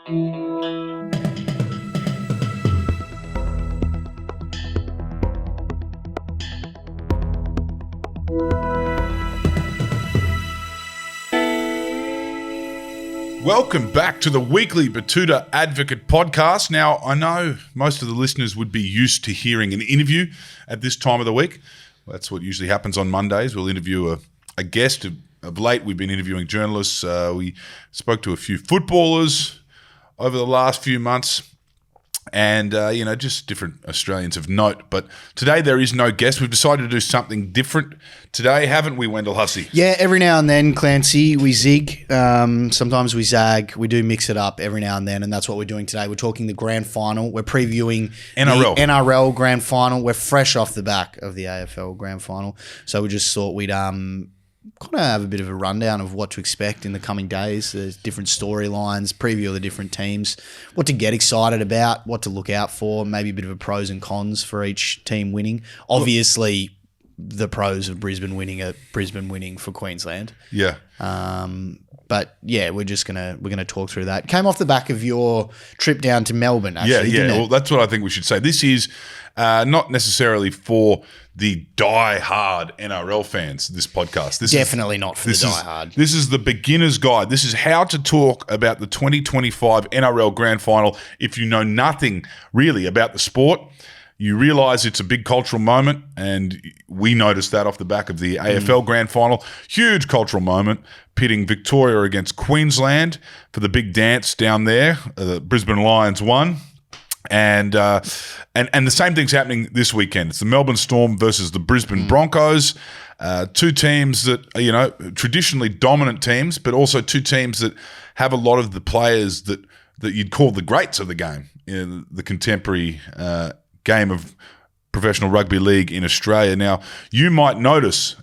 Welcome back to the weekly Batuta Advocate podcast. Now, I know most of the listeners would be used to hearing an interview at this time of the week. That's what usually happens on Mondays. We'll interview a guest. Of late, we've been interviewing journalists. We spoke to a few footballers over the last few months and, just different Australians of note. But today there is no guest. We've decided to do something different today, haven't we, Wendell Hussey? Yeah, every now and then, Clancy, we zig. Sometimes we zag. We do mix it up every now and then, and that's what we're doing today. We're talking the Grand Final. We're previewing NRL. the NRL Grand Final. We're fresh off the back of the AFL Grand Final. So we just thought we'd kind of have a bit of a rundown of what to expect in the coming days. There's different storylines, preview of the different teams, what to get excited about, what to look out for, maybe a bit of a pros and cons for each team winning. Obviously, the pros of Brisbane winning are Brisbane winning for Queensland. Yeah. But yeah, we're gonna talk through that. Came off the back of your trip down to Melbourne, actually. Yeah. Didn't it? Well, that's what I think we should say. This is not necessarily for the die-hard NRL fans, this podcast. This Definitely not for the die-hard. This is the beginner's guide. This is how to talk about the 2025 NRL Grand Final if you know nothing really about the sport. You realise it's a big cultural moment, and we noticed that off the back of the AFL Grand Final. Huge cultural moment, pitting Victoria against Queensland for the big dance down there. The Brisbane Lions won. And the same thing's happening this weekend. It's the Melbourne Storm versus the Brisbane Broncos. Two teams that are, traditionally dominant teams, but also two teams that have a lot of the players that you'd call the greats of the game, the contemporary game of professional rugby league in Australia. Now, you might notice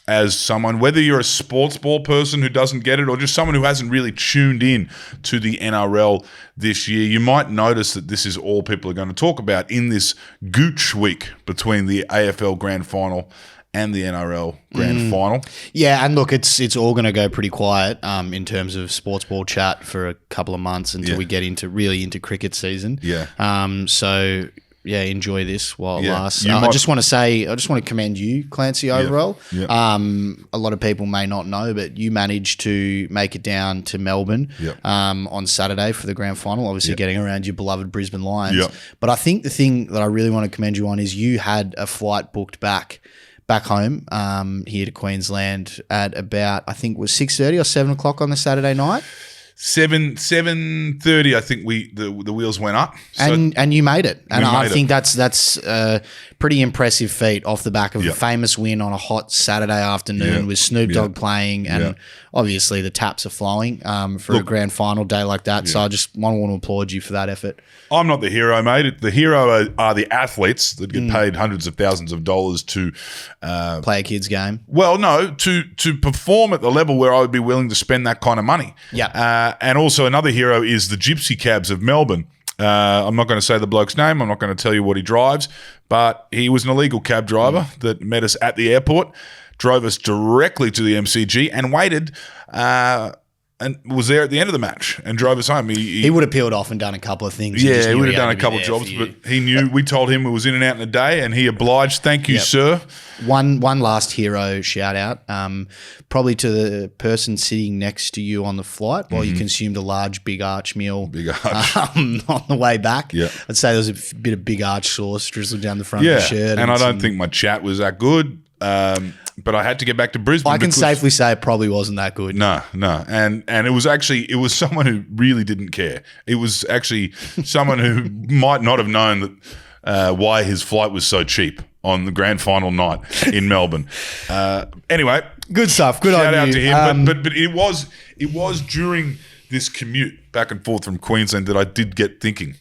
as someone, whether you're a sports ball person who doesn't get it or just someone who hasn't really tuned in to the NRL this year, you might notice that this is all people are going to talk about in this gooch week between the AFL Grand Final and the NRL Grand Final. Yeah, and look, it's all going to go pretty quiet in terms of sports ball chat for a couple of months until we get into cricket season. Yeah. So yeah, enjoy this while it lasts. I just want to commend you, Clancy, overall. Yeah. A lot of people may not know, but you managed to make it down to Melbourne on Saturday for the Grand Final, obviously getting around your beloved Brisbane Lions. Yep. But I think the thing that I really want to commend you on is you had a flight booked back home here to Queensland at about, I think it was 6:30 or 7 o'clock on the Saturday night. 7:30, I think the wheels went up, and you made it, and I think that's a pretty impressive feat off the back of a famous win on a hot Saturday afternoon with Snoop Dogg playing, and obviously the taps are flowing for a grand final day like that. So I just want to applaud you for that effort. I'm not the hero, mate. The hero are the athletes that get paid hundreds of thousands of dollars to play a kid's game. Well, no, to perform at the level where I would be willing to spend that kind of money. Yeah. And also another hero is the Gypsy Cabs of Melbourne. I'm not going to say the bloke's name. I'm not going to tell you what he drives, but he was an illegal cab driver that met us at the airport, drove us directly to the MCG and waited and was there at the end of the match and drove us home. He would have peeled off and done a couple of things. Yeah, he would have done a couple of jobs, but he knew. We told him it was in and out in a day, and he obliged. Thank you, sir. One last hero shout out, probably to the person sitting next to you on the flight while you consumed a large Big Arch meal on the way back. Yeah. I'd say there was a bit of Big Arch sauce drizzled down the front of the shirt. And I don't think my chat was that good. But I had to get back to Brisbane. I can safely say it probably wasn't that good. No. And it was someone who really didn't care. It was actually someone who might not have known that why his flight was so cheap on the grand final night in Melbourne. Anyway, good stuff. Good shout on out you. to him. But it was during this commute back and forth from Queensland that I did get thinking.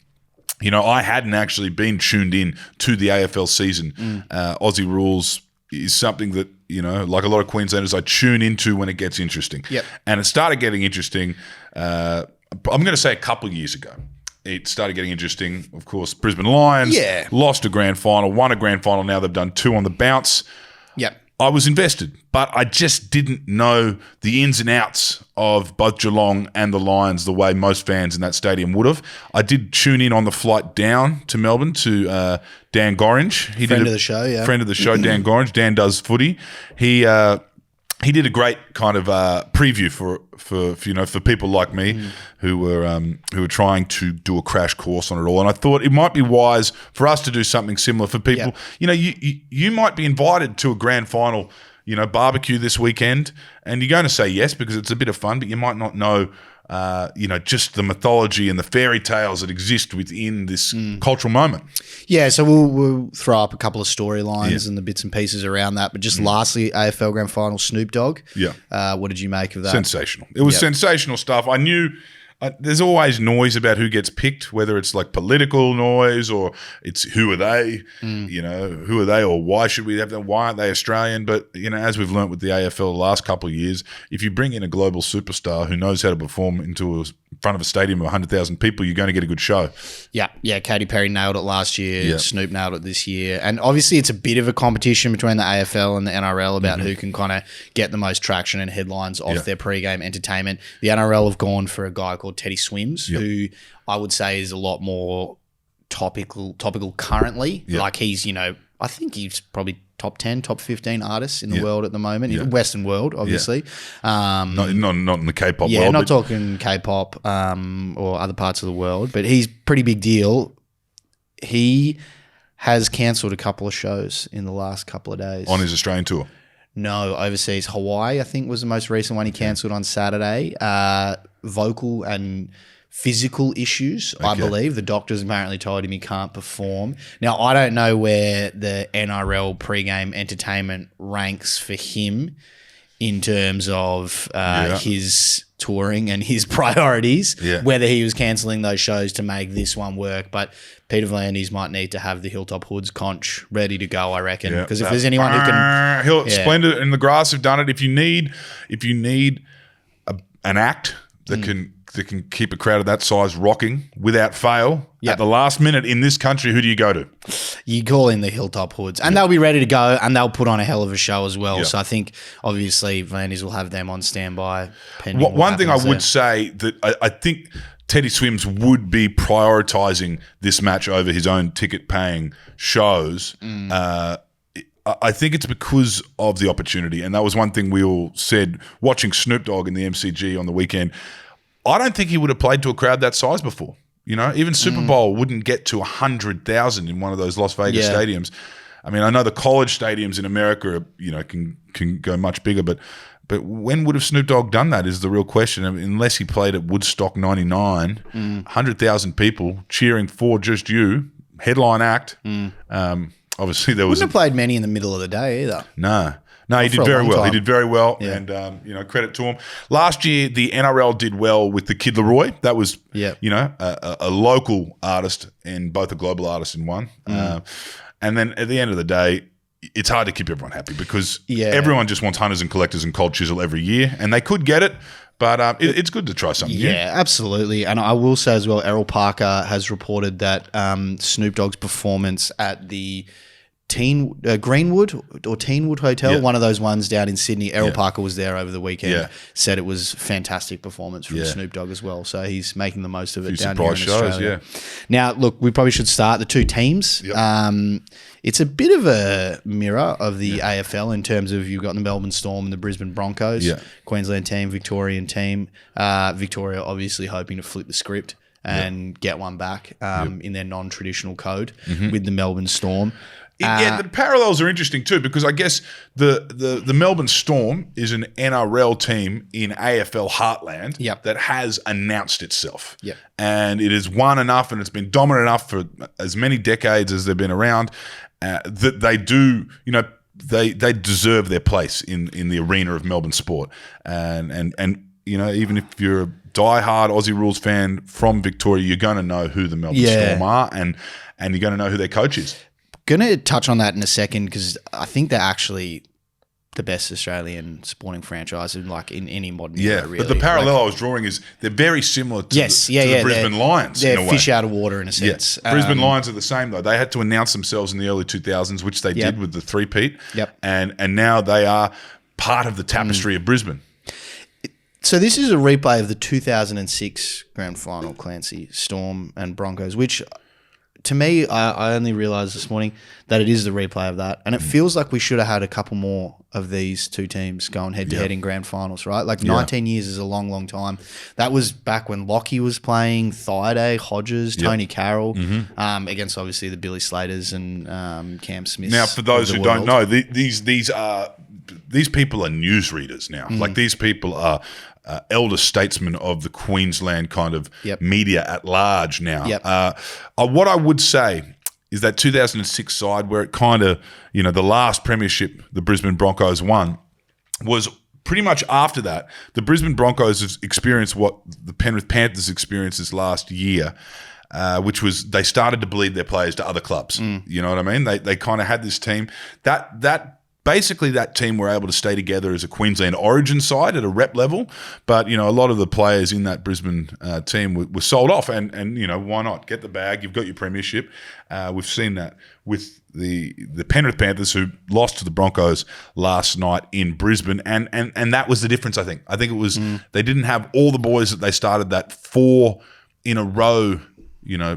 I hadn't actually been tuned in to the AFL season. Aussie rules is something that, like a lot of Queenslanders, I tune into when it gets interesting. Yep. And it started getting interesting, I'm going to say a couple of years ago. It started getting interesting. Of course, Brisbane Lions lost a grand final, won a grand final. Now they've done two on the bounce. Yep. I was invested, but I just didn't know the ins and outs of both Geelong and the Lions the way most fans in that stadium would have. I did tune in on the flight down to Melbourne to Dan Gorringe. Friend of the show, yeah. Friend of the show, Dan Gorringe. Dan does footy. He did a great kind of preview for people like me who were trying to do a crash course on it all. And I thought it might be wise for us to do something similar for people. Yeah. You might be invited to a grand final, barbecue this weekend, and you're going to say yes because it's a bit of fun, but you might not know. Just the mythology and the fairy tales that exist within this cultural moment. Yeah, so we'll throw up a couple of storylines and the bits and pieces around that. But just lastly, AFL Grand Final, Snoop Dogg. Yeah. What did you make of that? Sensational. It was sensational stuff. I knew there's always noise about who gets picked, whether it's like political noise or it's who are they, who are they or why should we have them? Why aren't they Australian? But, as we've learnt with the AFL the last couple of years, if you bring in a global superstar who knows how to perform in front of a stadium of 100,000 people, you're going to get a good show. Yeah. Katy Perry nailed it last year. Yeah. Snoop nailed it this year. And obviously it's a bit of a competition between the AFL and the NRL about who can kind of get the most traction and headlines off their pre-game entertainment. The NRL have gone for a guy called Teddy Swims, who I would say is a lot more topical currently. Yep. Like he's, I think he's probably top 10, top 15 artists in the world at the moment, in the Western world, obviously. Not in the K-pop world. Yeah, not talking K-pop or other parts of the world, but he's pretty big deal. He has cancelled a couple of shows in the last couple of days. On his Australian tour? No, overseas. Hawaii, I think, was the most recent one he cancelled on Saturday. Vocal and physical issues, I believe. The doctors apparently told him he can't perform. Now, I don't know where the NRL pre-game entertainment ranks for him in terms of his touring and his priorities, whether he was cancelling those shows to make this one work. But Peter V'landys might need to have the Hilltop Hoods conch ready to go, I reckon. Because if there's anyone who can... Splendid and the Grass have done it. If you need an act that can keep a crowd of that size rocking without fail at the last minute in this country, who do you go to? You call in the Hilltop Hoods, and they'll be ready to go, and they'll put on a hell of a show as well. Yeah. So I think, obviously, V'landys will have them on standby. One thing I would say that I think Teddy Swims would be prioritising this match over his own ticket-paying shows. I think it's because of the opportunity, and that was one thing we all said watching Snoop Dogg in the MCG on the weekend. I don't think he would have played to a crowd that size before. Even Super Bowl wouldn't get to 100,000 in one of those Las Vegas stadiums. I mean, I know the college stadiums in America, can go much bigger, but when would have Snoop Dogg done that is the real question. I mean, unless he played at Woodstock 99, 100,000 people cheering for just you, headline act. Obviously, there was... Wouldn't have played many in the middle of the day either. No, he did very well. He did very well, and credit to him. Last year, the NRL did well with the Kid Leroy. That was, a local artist and both a global artist in one. And then at the end of the day, it's hard to keep everyone happy because everyone just wants hunters and collectors and Cold Chisel every year, and they could get it. But it's good to try something new. Yeah, absolutely. And I will say as well, Errol Parker has reported that Snoop Dogg's performance at the Greenwood or Teenwood Hotel, one of those ones down in Sydney. Errol Parker was there over the weekend. Said it was fantastic performance from Snoop Dogg as well. So he's making the most of it down here in Australia. Now, look, we probably should start the two teams. It's a bit of a mirror of the AFL in terms of you've got the Melbourne Storm and the Brisbane Broncos, Queensland team, Victorian team. Victoria obviously hoping to flip the script and get one back in their non-traditional code with the Melbourne Storm. The parallels are interesting too because I guess the Melbourne Storm is an NRL team in AFL heartland that has announced itself. And it has won enough and it's been dominant enough for as many decades as they've been around that they do, they deserve their place in the arena of Melbourne sport. And even if you're a diehard Aussie Rules fan from Victoria, you're going to know who the Melbourne Storm are and you're going to know who their coach is. Going to touch on that in a second because I think they're actually the best Australian sporting franchise in any modern era, really. But the parallel I was drawing is they're very similar to the Brisbane Lions. They're in a way. fish out of water in a sense. Brisbane Lions are the same though. They had to announce themselves in the early 2000s, which they did with the three-peat. And now they are part of the tapestry of Brisbane. So this is a replay of the 2006 Grand Final, Clancy, Storm and Broncos, which to me, I only realised this morning that it is the replay of that. And it feels like we should have had a couple more of these two teams going head-to-head in grand finals, right? Like 19 years is a long, long time. That was back when Lockie was playing, Thaiday, Hodges, Tony Carroll, against obviously the Billy Slaters and Cam Smiths. Now, for those who don't know, these people are newsreaders now. Like these people are elder statesmen of the Queensland kind of media at large now. What I would say is that 2006 side where it kind of, the last premiership the Brisbane Broncos won was pretty much after that. The Brisbane Broncos have experienced what the Penrith Panthers experienced this last year, which was they started to bleed their players to other clubs. You know what I mean? They kind of had this team basically that team were able to stay together as a Queensland origin side at a rep level, but a lot of the players in that Brisbane team were sold off, and why not get the bag? You've got your premiership. We've seen that with the Penrith Panthers, who lost to the Broncos last night in Brisbane, and that was the difference. I think it was they didn't have all the boys that they started that 4 in a row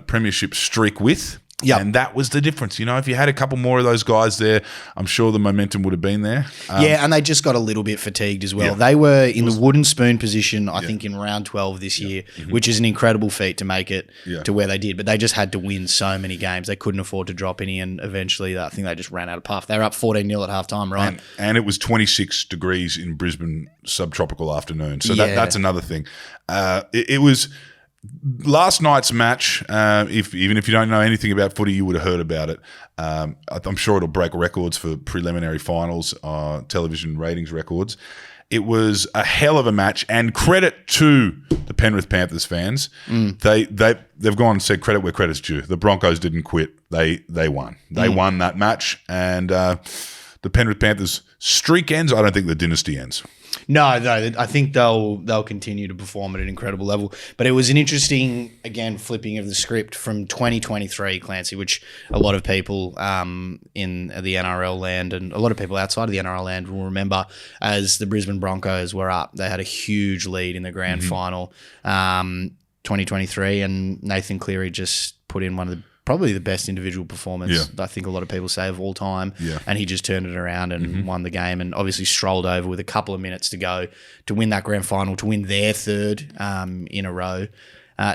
premiership streak with. And that was the difference. If you had a couple more of those guys there, I'm sure the momentum would have been there. And they just got a little bit fatigued as well. They were in the wooden spoon position, I think, in round 12 this year, which is an incredible feat to make it to where they did. But they just had to win so many games. They couldn't afford to drop any, and eventually I think they just ran out of puff. They were up 14-0 at halftime, right? And it was 26 degrees in Brisbane subtropical afternoon. So that's another thing. It was... Last night's match, even if you don't know anything about footy, you would have heard about it. I'm sure it'll break records for preliminary finals, television ratings records. It was a hell of a match, and credit to the Penrith Panthers fans. They've gone and said credit where credit's due. The Broncos didn't quit. They won. They won that match, and the Penrith Panthers streak ends. I don't think the dynasty ends. No, I think they'll continue to perform at an incredible level. But it was an interesting, again, flipping of the script from 2023, Clancy, which a lot of people in the NRL land and a lot of people outside of the NRL land will remember as the Brisbane Broncos were up. They had a huge lead in the grand final 2023, and Nathan Cleary just put in one of the probably the best individual performance, I think a lot of people say, of all time. And he just turned it around and won the game, and obviously strolled over with a couple of minutes to go to win that grand final, to win their third in a row.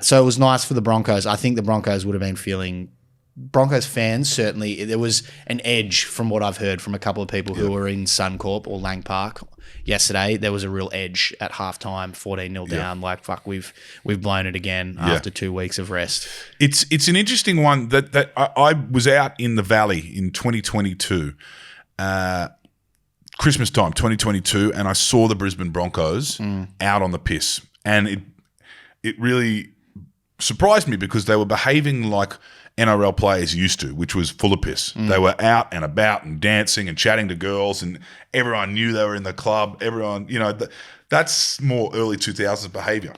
So it was nice for the Broncos. I think the Broncos would have been feeling... Broncos fans, certainly, there was an edge from what I've heard from a couple of people who were in Suncorp or Lang Park yesterday. There was a real edge at halftime, 14-0 down. Like, fuck, we've blown it again after 2 weeks of rest. It's an interesting one that I was out in the Valley in 2022, Christmas time, 2022, and I saw the Brisbane Broncos out on the piss, and it really surprised me because they were behaving like NRL players used to, which was full of piss. They were out and about and dancing and chatting to girls, and everyone knew they were in the club. Everyone, that's more early 2000s behaviour.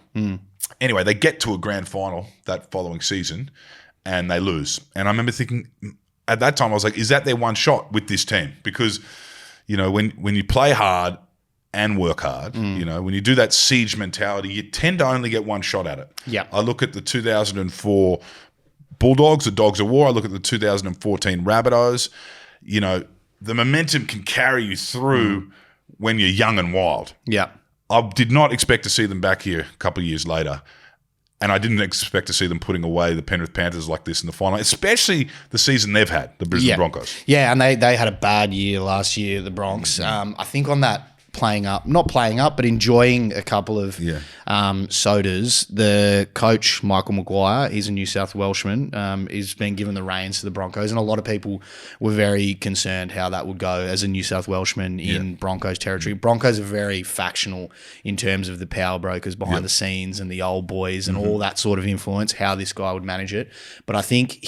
Anyway, they get to a grand final that following season and they lose. And I remember thinking at that time, I was like, is that their one shot with this team? Because, when you play hard and work hard, when you do that siege mentality, you tend to only get one shot at it. I look at the 2004 Bulldogs, the Dogs of War. I look at the 2014 Rabbitohs. The momentum can carry you through when you're young and wild. I did not expect to see them back here a couple of years later, and I didn't expect to see them putting away the Penrith Panthers like this in the final, especially the season they've had, the Brisbane Broncos. And they had a bad year last year, the Bronx. I think on that not playing up, but enjoying a couple of sodas. The coach, Michael Maguire, he's a New South Welshman, he's been given the reins to the Broncos, and a lot of people were very concerned how that would go as a New South Welshman in Broncos territory. Broncos are very factional in terms of the power brokers behind the scenes and the old boys and all that sort of influence, how this guy would manage it. But I think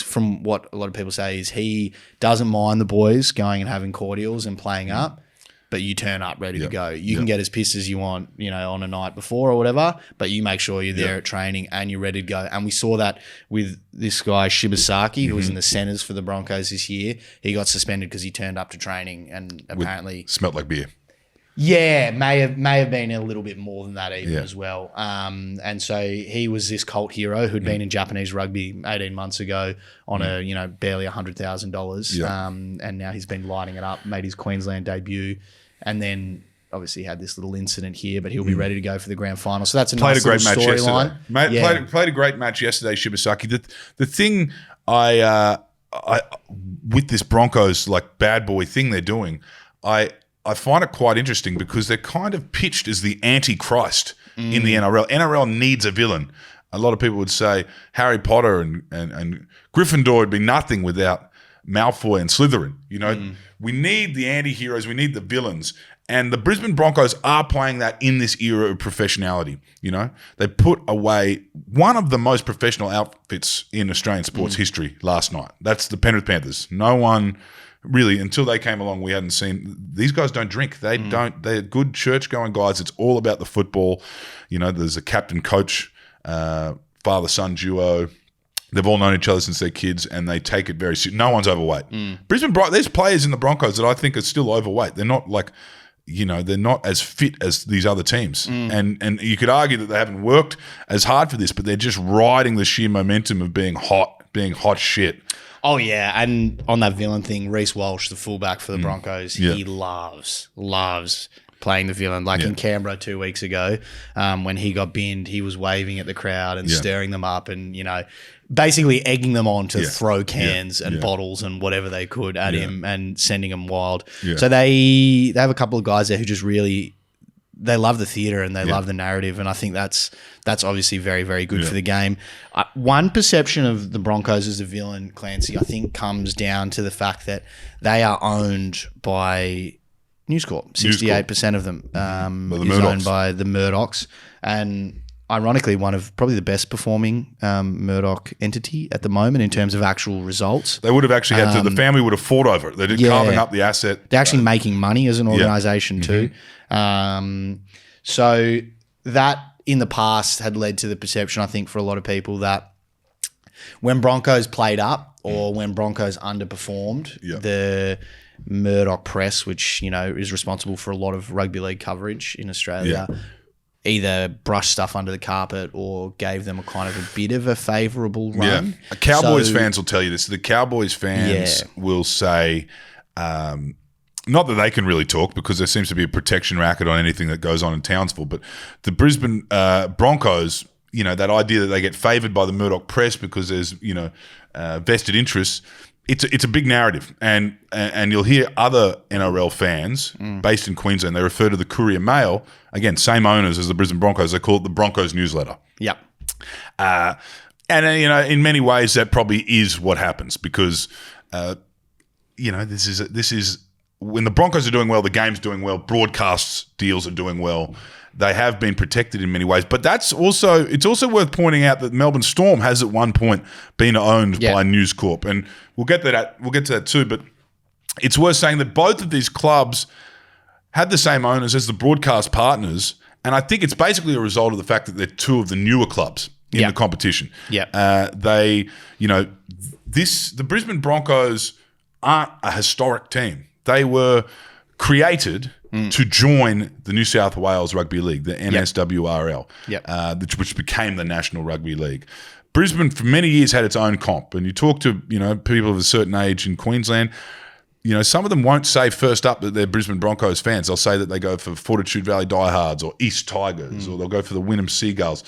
from what a lot of people say, is he doesn't mind the boys going and having cordials and playing up. but you turn up ready to go. You can get as pissed as you want, on a night before or whatever, but you make sure you're there at training and you're ready to go. And we saw that with this guy Shibasaki, who was in the centers for the Broncos this year. He got suspended because he turned up to training and apparently smelled like beer. Yeah, may have been a little bit more than that even as well. And so he was this cult hero who'd been in Japanese rugby 18 months ago on a barely $100,000. And now he's been lighting it up, made his Queensland debut, and then obviously had this little incident here, but he'll be ready to go for the grand final. So that's a nice little storyline. Played a great match yesterday, Shibasaki. The thing I with this Broncos like bad boy thing they're doing, I find it quite interesting because they're kind of pitched as the antichrist in the NRL. NRL needs a villain. A lot of people would say Harry Potter and Gryffindor would be nothing without Malfoy and Slytherin. We need the anti-heroes. We need the villains. And the Brisbane Broncos are playing that in this era of professionality. They put away one of the most professional outfits in Australian sports history last night. That's the Penrith Panthers. No one... Really, until they came along, we hadn't seen these guys don't drink. They don't. They're good church-going guys. It's all about the football. There's a captain-coach, father-son duo. They've all known each other since they're kids, and they take it very seriously. No one's overweight. There's players in the Broncos that I think are still overweight. They're not like, they're not as fit as these other teams. And you could argue that they haven't worked as hard for this, but they're just riding the sheer momentum of being hot shit. Oh, yeah, and on that villain thing, Reece Walsh, the fullback for the Broncos, he loves playing the villain. Like in Canberra 2 weeks ago, when he got binned, he was waving at the crowd and stirring them up and, basically egging them on to throw cans and bottles and whatever they could at him and sending him wild. Yeah. So they have a couple of guys there who just really... They love the theatre and they love the narrative, and I think that's obviously very, very good for the game. One perception of the Broncos as a villain, Clancy, I think comes down to the fact that they are owned by News Corp. 68% of them is owned by the Murdochs, and ironically, one of probably the best performing Murdoch entity at the moment in terms of actual results. They would have actually had to, the family would have fought over it. They're just carving up the asset. They're actually making money as an organisation too. So that in the past had led to the perception, I think, for a lot of people that when Broncos played up or when Broncos underperformed, the Murdoch press, which, is responsible for a lot of rugby league coverage in Australia, either brushed stuff under the carpet or gave them a kind of a bit of a favourable run. Yeah. Cowboys fans will tell you this. The Cowboys fans will say, not that they can really talk because there seems to be a protection racket on anything that goes on in Townsville, but the Brisbane Broncos, that idea that they get favoured by the Murdoch press because there's, vested interests, it's a big narrative. And you'll hear other NRL fans based in Queensland, they refer to the Courier Mail, again, same owners as the Brisbane Broncos, they call it the Broncos newsletter. Yep. And, in many ways that probably is what happens because, this is when the Broncos are doing well, the game's doing well, broadcast deals are doing well. They have been protected in many ways, but it's also worth pointing out that Melbourne Storm has at one point been owned by News Corp, and we'll get to that too. But it's worth saying that both of these clubs had the same owners as the broadcast partners, and I think it's basically a result of the fact that they're two of the newer clubs in the competition. Yeah, the Brisbane Broncos aren't a historic team. They were created to join the New South Wales Rugby League, the NSWRL, which became the National Rugby League. Brisbane, for many years, had its own comp. And you talk to people of a certain age in Queensland, some of them won't say first up that they're Brisbane Broncos fans. They'll say that they go for Fortitude Valley Diehards or East Tigers or they'll go for the Wynnum Seagulls.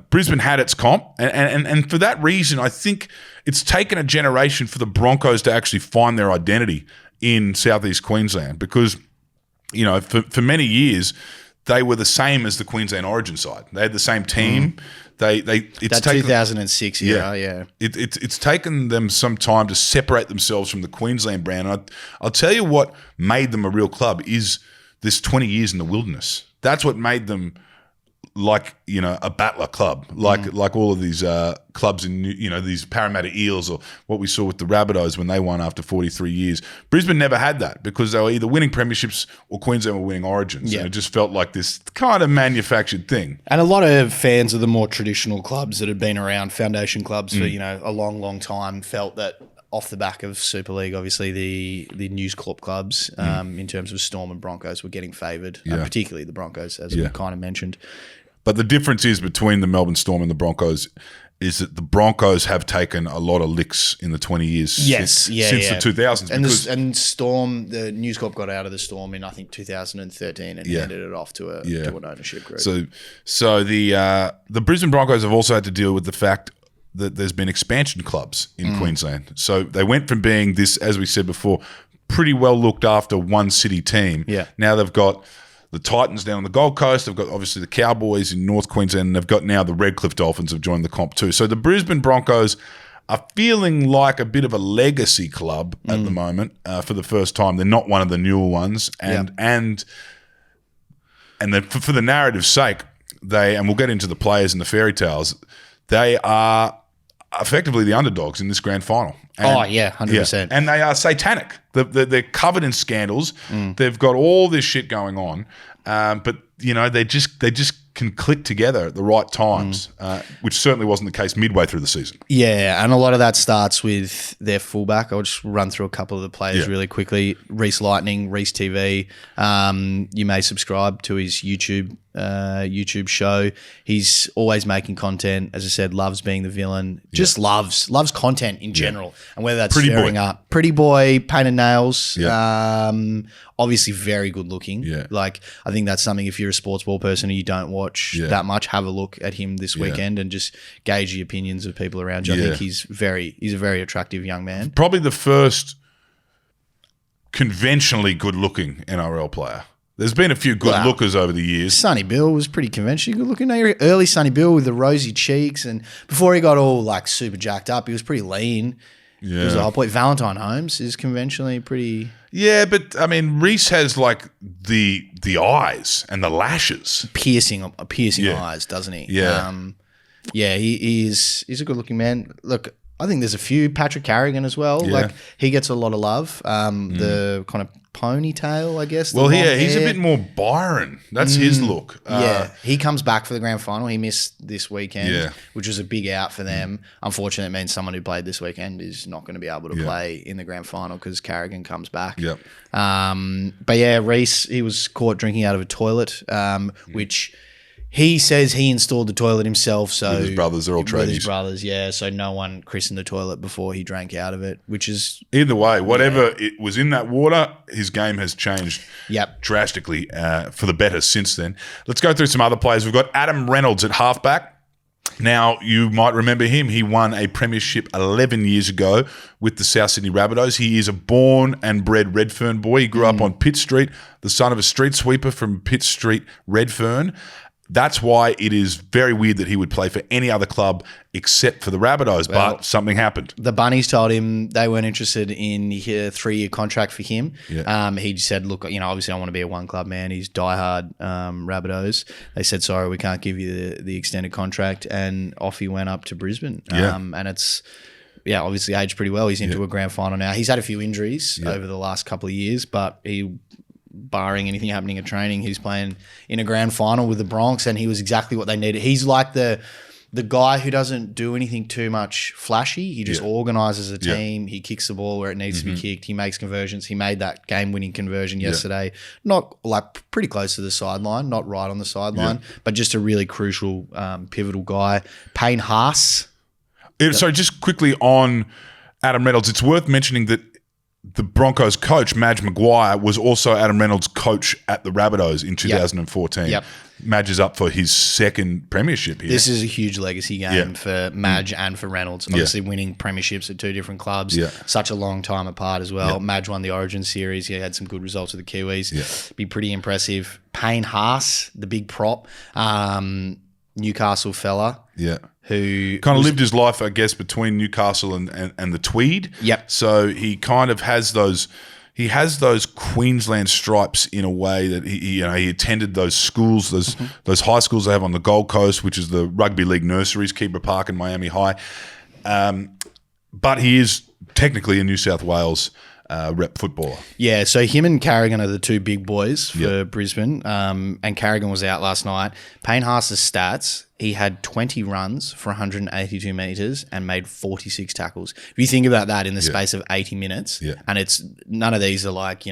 Brisbane had its comp. And for that reason, I think it's taken a generation for the Broncos to actually find their identity in southeast Queensland because, for many years they were the same as the Queensland Origin side. They had the same team. It's taken 2006 era, It's taken them some time to separate themselves from the Queensland brand. And I'll tell you what made them a real club is this 20 years in the wilderness. That's what made them like a battler club, like all of these clubs in these Parramatta Eels, or what we saw with the Rabbitohs when they won after 43 years. Brisbane never had that because they were either winning premierships or Queensland were winning Origins. And it just felt like this kind of manufactured thing. And a lot of fans of the more traditional clubs that had been around, foundation clubs for a long, long time, felt that off the back of Super League, obviously the News Corp clubs, in terms of Storm and Broncos, were getting favoured, particularly the Broncos, as we kind of mentioned. But the difference is between the Melbourne Storm and the Broncos is that the Broncos have taken a lot of licks in the 20 years since the 2000s. And Storm, the News Corp got out of the Storm in, I think, 2013 and handed it off to an ownership group. So the Brisbane Broncos have also had to deal with the fact that there's been expansion clubs in Queensland. So they went from being this, as we said before, pretty well looked after one city team. Yeah. Now they've got the Titans down on the Gold Coast. They've got obviously the Cowboys in North Queensland, and they've got now the Redcliffe Dolphins have joined the comp too. So the Brisbane Broncos are feeling like a bit of a legacy club at the moment for the first time. They're not one of the newer ones, and then for the narrative's sake, and we'll get into the players and the fairy tales, they are effectively the underdogs in this grand final. And, 100%. And they are satanic. They're covered in scandals. They've got all this shit going on, but they just can click together at the right times, which certainly wasn't the case midway through the season. Yeah, and a lot of that starts with their fullback. I'll just run through a couple of the players really quickly. Reece Lightning, Reece TV. You may subscribe to his YouTube show. He's always making content. As I said, loves being the villain. Just loves content in general, and whether that's Pretty boy, painted nails. Obviously very good looking. Like, I think that's something, if you're a sports ball person and you don't watch that much, have a look at him this weekend and just gauge the opinions of people around you. I think he's a very attractive young man. Probably the first conventionally good looking NRL player. There's been a few good lookers over the years. Sonny Bill was pretty conventionally good looking. Early Sonny Bill with the rosy cheeks, and before he got all like super jacked up, he was pretty lean. He was the whole point. Valentine Holmes is conventionally pretty. Yeah, but I mean, Reece has like the eyes and the lashes, piercing eyes, doesn't he? He's a good looking man. Look, I think there's a few. Patrick Carrigan as well. Like, he gets a lot of love. The kind of ponytail, I guess. Well, he's a bit more Byron. That's his look. He comes back for the grand final. He missed this weekend, which was a big out for them. Unfortunately, it means someone who played this weekend is not going to be able to play in the grand final because Carrigan comes back. But yeah, Reece, he was caught drinking out of a toilet, which he says he installed the toilet himself. So with his brothers, are all tradies. With his brothers, so no one christened the toilet before he drank out of it, which is... Either way, whatever it was in that water, his game has changed drastically for the better since then. Let's go through some other players. We've got Adam Reynolds at halfback. Now, you might remember him. He won a premiership 11 years ago with the South Sydney Rabbitohs. He is a born and bred Redfern boy. He grew up on Pitt Street, the son of a street sweeper from Pitt Street, Redfern. That's why it is very weird that he would play for any other club except for the Rabbitohs, but something happened. The Bunnies told him they weren't interested in a 3-year contract for him. He said, look, obviously I want to be a one-club man. He's diehard Rabbitohs. They said, sorry, we can't give you the extended contract, and off he went up to Brisbane. And it's... obviously aged pretty well. He's into a grand final now. He's had a few injuries over the last couple of years, but barring anything happening at training, he's playing in a grand final with the Bronx, and he was exactly what they needed. He's like the guy who doesn't do anything too much flashy. He just organises a team. He kicks the ball where it needs to be kicked. He makes conversions. He made that game-winning conversion yesterday. Not like pretty close to the sideline, not right on the sideline, but just a really crucial, pivotal guy. Payne Haas. So just quickly on Adam Reynolds, it's worth mentioning that the Broncos coach, Madge Maguire, was also Adam Reynolds' coach at the Rabbitohs in 2014. Madge is up for his second premiership here. This is a huge legacy game for Madge and for Reynolds. Obviously winning premierships at two different clubs, such a long time apart as well. Madge won the Origin series. He had some good results with the Kiwis. Be pretty impressive. Payne Haas, the big prop, Newcastle fella. Who kind of lived his life, I guess, between Newcastle and the Tweed. So he kind of has those, he has those Queensland stripes in a way that he attended those schools, those high schools they have on the Gold Coast, which is the rugby league nurseries, Keeper Park and Miami High. But he is technically a New South Wales rep footballer. Yeah, so him and Carrigan are the two big boys for Brisbane, and Carrigan was out last night. Payne Haas's stats, he had 20 runs for 182 metres and made 46 tackles. If you think about that in the space of 80 minutes, and it's none of these are like,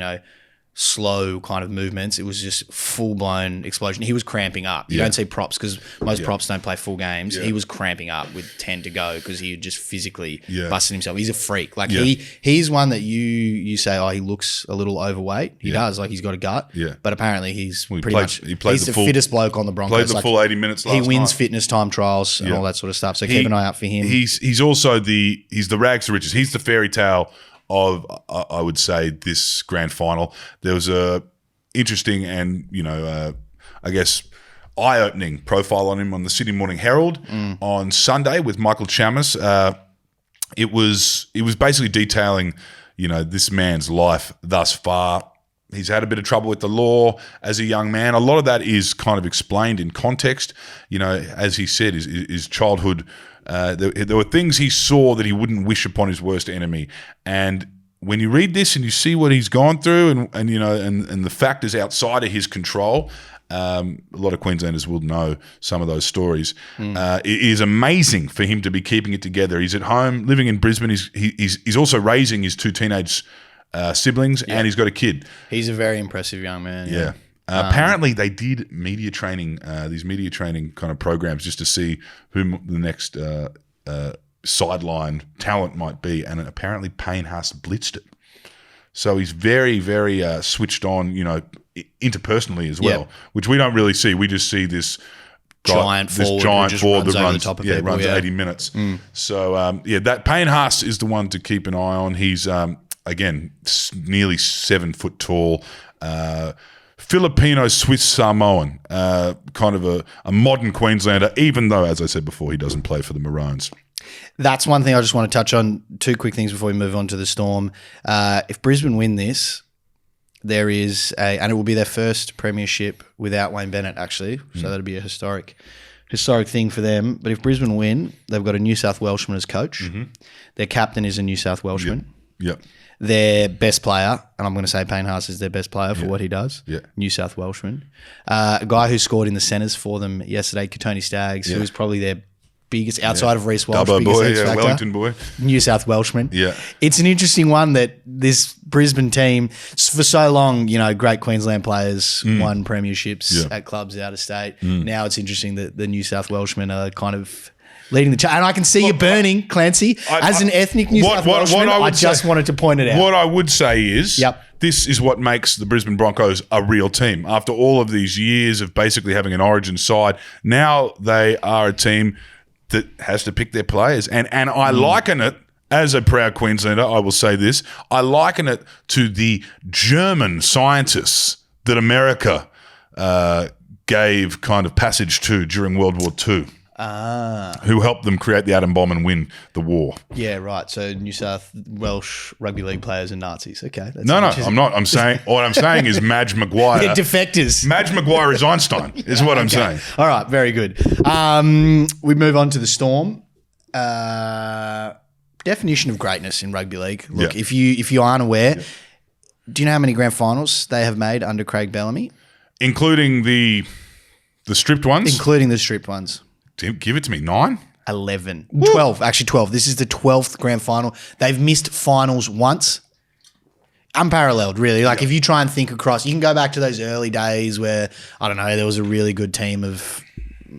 slow kind of movements. It was just full-blown explosion. He was cramping up. You don't see props because most props don't play full games. He was cramping up with 10 to go because he had just physically busted himself. He's a freak. Like he's one that you say, oh, he looks a little overweight. He does. Like he's got a gut. Yeah. But apparently he's He's the fittest bloke on the Broncos. Played the full 80 minutes last night. He wins fitness time trials and all that sort of stuff. So keep an eye out for him. He's also the rags to riches. He's the fairy tale of, I would say, this grand final. There was a interesting and, I guess, eye-opening profile on him on the Sydney Morning Herald on Sunday with Michael Chammas. It was basically detailing, this man's life thus far. He's had a bit of trouble with the law as a young man. A lot of that is kind of explained in context. As he said, his childhood. There were things he saw that he wouldn't wish upon his worst enemy. And when you read this and you see what he's gone through and the factors outside of his control, a lot of Queenslanders will know some of those stories. It is amazing for him to be keeping it together. He's at home, living in Brisbane. He's also raising his two teenage siblings, and he's got a kid. He's a very impressive young man. Yeah. Apparently, they did media training, these media training kind of programs just to see who the next sideline talent might be. And apparently, Payne Haas blitzed it. So he's very, very switched on, interpersonally as well, which we don't really see. We just see this giant forward that runs over people, runs 80 minutes. So, that Payne Haas is the one to keep an eye on. He's, again, nearly 7 foot tall, Filipino Swiss Samoan, kind of a modern Queenslander, even though, as I said before, he doesn't play for the Maroons. That's one thing I just want to touch on. 2 quick things before we move on to the Storm. If Brisbane win this, there is and it will be their first premiership without Wayne Bennett, actually. So that'll be a historic thing for them. But if Brisbane win, they've got a New South Welshman as coach. Their captain is a New South Welshman. Yep. Their best player, and I'm going to say Payne Haas is their best player for what he does, New South Welshman. A guy who scored in the centres for them yesterday, Katoni Staggs, who was probably their biggest, outside of Reece Walsh, Dubbo biggest boy, X factor, Wellington boy. New South Welshman. Yeah. It's an interesting one that this Brisbane team, for so long, great Queensland players won premierships at clubs out of state. Now it's interesting that the New South Welshmen are kind of leading the charge. And I can see you burning, Clancy. As an ethnic New South Welshman, I just wanted to point it out. What I would say is this is what makes the Brisbane Broncos a real team. After all of these years of basically having an origin side, now they are a team that has to pick their players. And I liken it, as a proud Queenslander, I will say this, I liken it to the German scientists that America gave kind of passage to during World War II. Who helped them create the atom bomb and win the war. Yeah, right. So New South Welsh rugby league players are Nazis. Okay. No, I'm not. I'm saying, what I'm saying is Madge Maguire. They're defectors. Madge Maguire is Einstein, is what I'm saying. All right, very good. We move on to the Storm. Definition of greatness in rugby league. Look, if you aren't aware, do you know how many grand finals they have made under Craig Bellamy? Including the stripped ones? Including the stripped ones. Give it to me. 9? 11. 12. Actually, 12. This is the 12th grand final. They've missed finals once. Unparalleled, really. Like, if you try and think across, you can go back to those early days where, I don't know, there was a really good team of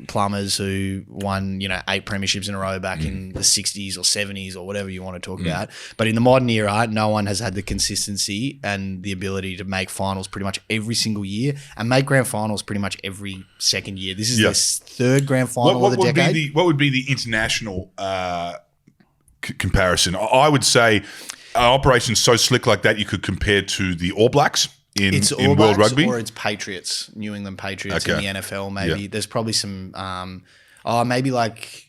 plumbers who won, 8 premierships in a row back in the 60s or 70s or whatever you want to talk about. But in the modern era, no one has had the consistency and the ability to make finals pretty much every single year and make grand finals pretty much every second year. This is their 3rd grand final of the decade. What would be the international comparison? I would say an operation so slick like that you could compare to the All Blacks. In World Rugby? Or it's Patriots, New England Patriots in the NFL maybe. There's probably some, maybe like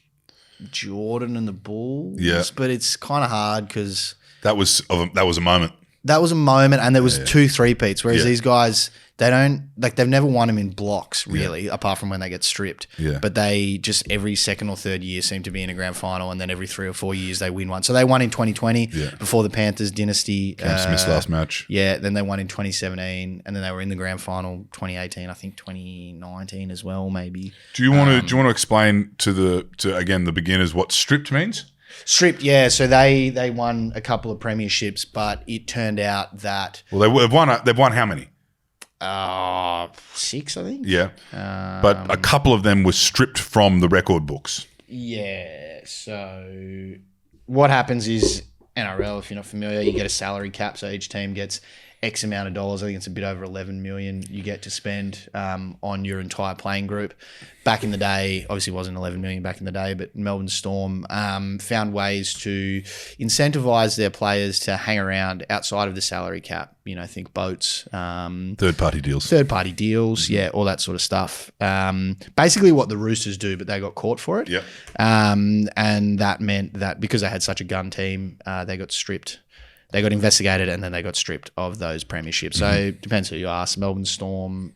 Jordan and the Bulls. Yeah. But it's kind of hard because... That was a moment. That was a moment, and there was 2 3-peats, whereas Yeah. these guys, they don't, like, they've never won them in blocks, really, apart from when they get stripped. Yeah. But they just every second or third year seem to be in a grand final, and then every 3 or 4 years they win one. So they won in 2020 before the Panthers dynasty. Cam Smith's last match. Yeah, then they won in 2017, and then they were in the grand final 2018, I think 2019 as well, maybe. Do you want to explain to again the beginners what stripped means? Stripped, yeah. So they won a couple of premierships, but it turned out that They've won how many? 6, I think. Yeah, but a couple of them were stripped from the record books. Yeah. So what happens is NRL, if you're not familiar, you get a salary cap. So each team gets X amount of dollars. I think it's a bit over 11 million you get to spend on your entire playing group. Back in the day, obviously it wasn't 11 million back in the day, but Melbourne Storm found ways to incentivize their players to hang around outside of the salary cap. You know, think boats. Third-party deals. Yeah, all that sort of stuff. Basically what the Roosters do, but they got caught for it. Yep. And that meant that because they had such a gun team, they got stripped. They got investigated and then they got stripped of those premierships. So it depends who you ask. Melbourne Storm,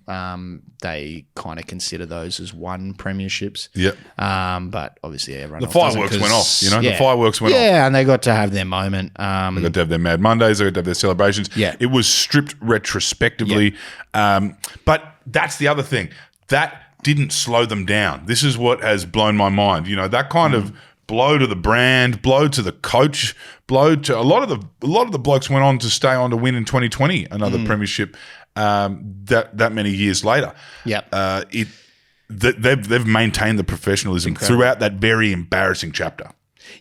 they kind of consider those as one premierships. Yep. But obviously everyone The else doesn't, fireworks went off, you know? Yeah. The fireworks went off. Yeah, and they got to have their moment. They got to have their Mad Mondays. They got to have their celebrations. Yeah. It was stripped retrospectively. But that's the other thing. That didn't slow them down. This is what has blown my mind. You know, that kind of blow to the brand, blow to the coach, blow to a lot of the blokes went on to stay on to win in 2020 another premiership that many years later. Yep. They've maintained the professionalism throughout that very embarrassing chapter.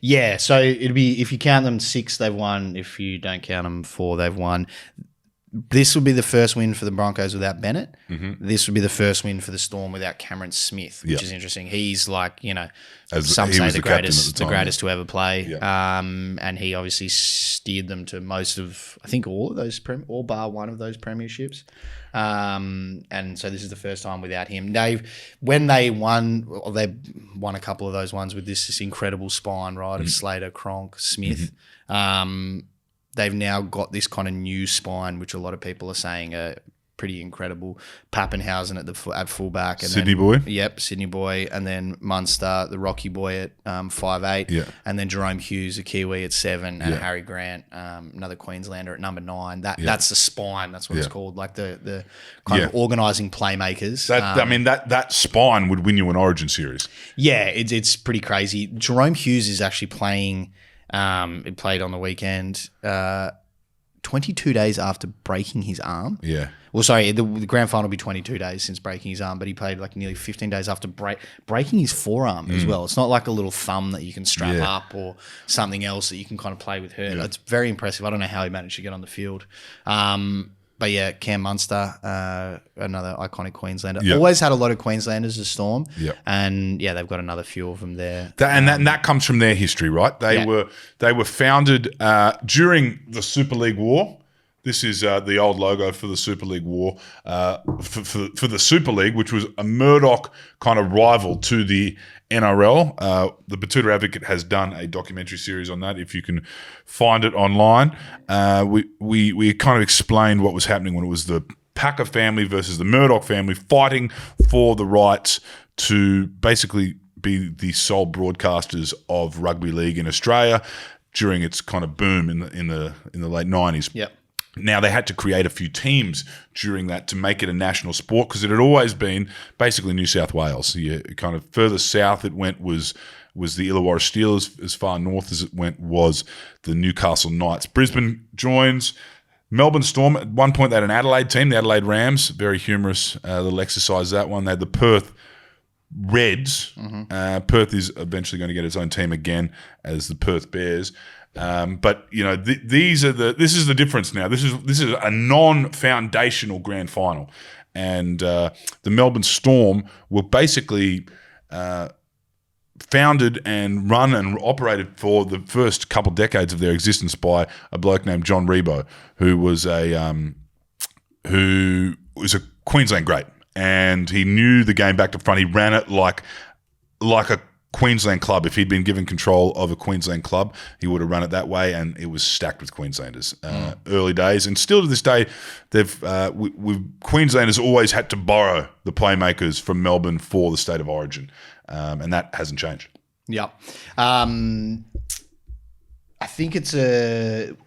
Yeah, so it'd be, if you count them 6, they've won. If you don't count them 4, they've won. This would be the first win for the Broncos without Bennett. This would be the first win for the Storm without Cameron Smith, which is interesting. He's like, you know, some say the greatest to ever play. Yeah. And he obviously steered them to most of, I think, all of those, all bar one of those premierships. And so this is the first time without him. They won a couple of those ones with this incredible spine, right, of Slater, Cronk, Smith. They've now got this kind of new spine, which a lot of people are saying are pretty incredible. Pappenhausen at fullback, and Sydney boy. Yep, Sydney boy, and then Munster, the Rocky boy at 5'8", Yeah. and then Jerome Hughes, a Kiwi at 7, and Harry Grant, another Queenslander at number 9. That's the spine. That's what it's called, like the kind of organising playmakers. That spine would win you an Origin series. Yeah, it's pretty crazy. Jerome Hughes is actually playing. It played on the weekend, 22 days after breaking his arm. Yeah. Well, sorry, the grand final will be 22 days since breaking his arm, but he played like nearly 15 days after breaking his forearm as well. It's not like a little thumb that you can strap up or something else that you can kind of play with hurt. It's very impressive. I don't know how he managed to get on the field. But yeah, Cam Munster, another iconic Queenslander. Yep. Always had a lot of Queenslanders as Storm. Yep. And yeah, they've got another few of them there. That comes from their history, right? They were founded during the Super League War. This is the old logo for the Super League War, for the Super League, which was a Murdoch kind of rival to the NRL. The Batuta Advocate has done a documentary series on that. If you can find it online, we kind of explained what was happening when it was the Packer family versus the Murdoch family fighting for the rights to basically be the sole broadcasters of rugby league in Australia during its kind of boom in the late 90s. Yep. Now, they had to create a few teams during that to make it a national sport because it had always been basically New South Wales. Kind of further south it went was the Illawarra Steelers. As far north as it went was the Newcastle Knights. Brisbane joins Melbourne Storm. At one point, they had an Adelaide team, the Adelaide Rams. Very humorous little exercise, that one. They had the Perth Reds. Perth is eventually going to get its own team again as the Perth Bears. But you know, this is the difference now. This is a non-foundational grand final, and the Melbourne Storm were basically founded and run and operated for the first couple decades of their existence by a bloke named John Rebo, who was a Queensland great, and he knew the game back to front. He ran it like a Queensland club. If he'd been given control of a Queensland club, he would have run it that way, and it was stacked with Queenslanders. Early days, and still to this day, Queenslanders always had to borrow the playmakers from Melbourne for the state of origin, and that hasn't changed. Yeah. I think it's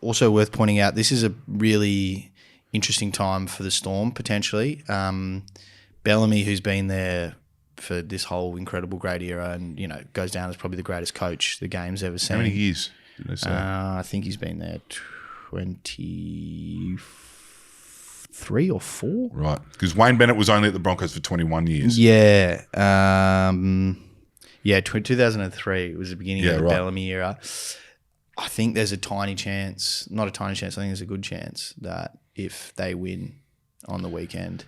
also worth pointing out this is a really interesting time for the Storm, potentially. Bellamy, who's been there for this whole incredible great era and, goes down as probably the greatest coach the game's ever seen. How many years did they say? I think he's been there 23 or 4. Right. Because Wayne Bennett was only at the Broncos for 21 years. Yeah. 2003 was the beginning of the Bellamy era. I think there's a tiny chance, not a tiny chance, I think there's a good chance that if they win on the weekend,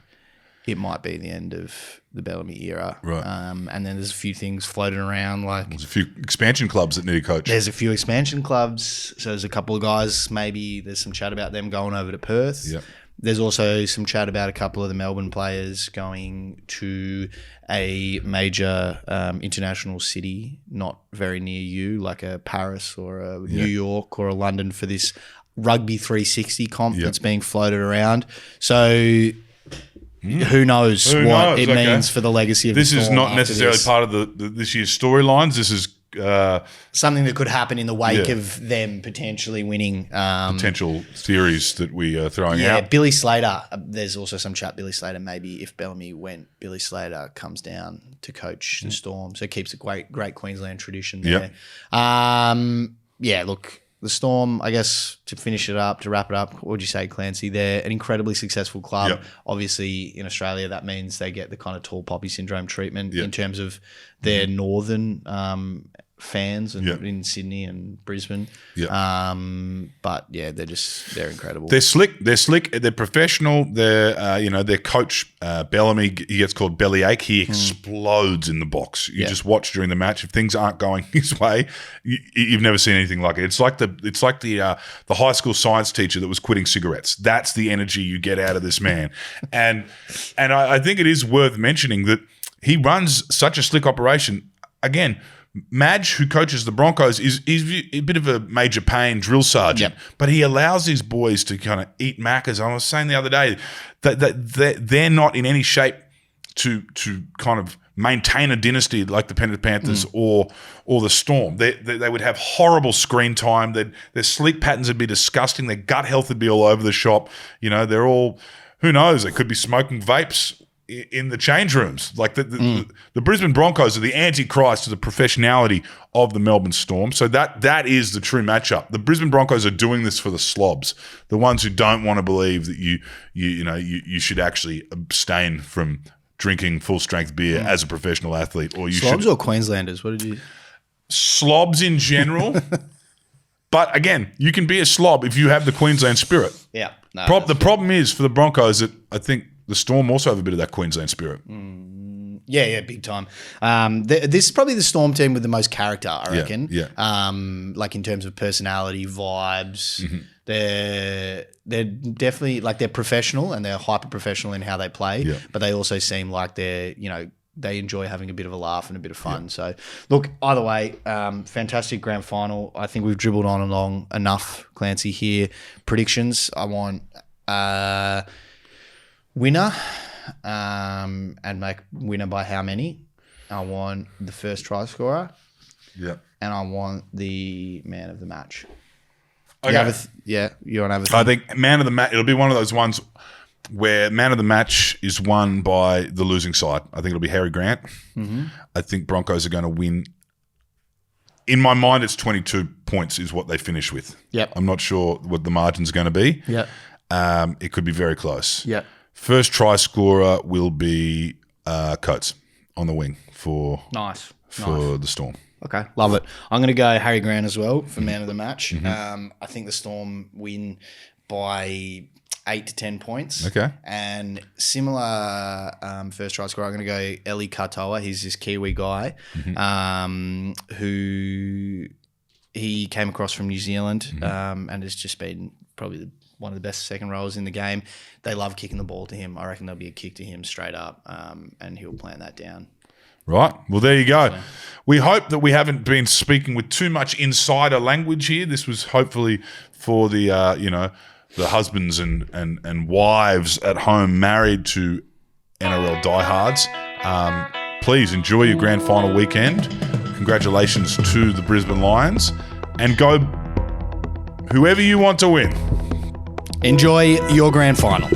it might be the end of the Bellamy era. Right. And then there's a few things floating around. There's a few expansion clubs that need a coach. There's a few expansion clubs. So there's a couple of guys, maybe there's some chat about them going over to Perth. Yep. There's also some chat about a couple of the Melbourne players going to a major international city not very near you, like a Paris or a New York or a London for this Rugby 360 comp that's being floated around. So who knows what it means for the legacy of this the Storm. This is not necessarily part of this year's storylines. This is something that could happen in the wake of them potentially winning. Potential theories that we are throwing out. Yeah, Billy Slater. There's also some chat. Billy Slater, maybe if Bellamy went, Billy Slater comes down to coach the Storm. So it keeps a great Queensland tradition there. Yep. Look, the Storm, I guess, to wrap it up, what would you say, Clancy? They're an incredibly successful club. Yep. Obviously, in Australia, that means they get the kind of tall poppy syndrome treatment in terms of their northern fans and in Sydney and Brisbane. Yep. But yeah, they're incredible. They're slick. They're professional. Their coach Bellamy, he gets called Bellyache. He explodes in the box. You just watch during the match. If things aren't going his way, you've never seen anything like it. It's like the high school science teacher that was quitting cigarettes. That's the energy you get out of this man. and I think it is worth mentioning that he runs such a slick operation. Again, Madge, who coaches the Broncos, is a bit of a major pain drill sergeant, but he allows these boys to kind of eat macas. I was saying the other day that they're not in any shape to kind of maintain a dynasty like the Penrith Panthers or the Storm. They would have horrible screen time. Their sleep patterns would be disgusting. Their gut health would be all over the shop. They're all, who knows, they could be smoking vapes in the change rooms. Like the Brisbane Broncos are the antichrist to the professionality of the Melbourne Storm. So that is the true matchup. The Brisbane Broncos are doing this for the slobs, the ones who don't want to believe that you should actually abstain from drinking full strength beer as a professional athlete, or Slobs or Queenslanders? What did you? Slobs in general. But again, you can be a slob if you have the Queensland spirit. Yeah. No, the problem is for the Broncos that I think the Storm also have a bit of that Queensland spirit. Yeah, big time. This is probably the Storm team with the most character, I reckon. Yeah. Like in terms of personality, vibes. They're definitely they're professional and they're hyper professional in how they play. But they also seem like they enjoy having a bit of a laugh and a bit of fun. So look, either way, fantastic grand final. I think we've dribbled on along enough, Clancy. Here, predictions. I want winner. And make winner by how many? I want the first try scorer. Yeah. And I want the man of the match. Okay. You want to have a I think man of the match, it'll be one of those ones where man of the match is won by the losing side. I think it'll be Harry Grant. I think Broncos are going to win. In my mind, it's 22 points is what they finish with. Yep. I'm not sure what the margin's going to be. Yep. It could be very close. Yep. First try scorer will be Coates on the wing for the Storm. Okay, love it. I'm going to go Harry Grant as well for man of the match. I think the Storm win by 8 to 10 points. Okay. And similar first try scorer, I'm going to go Eli Katoa. He's this Kiwi guy who he came across from New Zealand and has just been probably one of the best second rowers in the game. They love kicking the ball to him. I reckon there'll be a kick to him straight up and he'll plan that down. Right. Well, there you go. We hope that we haven't been speaking with too much insider language here. This was hopefully for the the husbands and wives at home married to NRL diehards. Please enjoy your grand final weekend. Congratulations to the Brisbane Lions, and go whoever you want to win. Enjoy your grand final.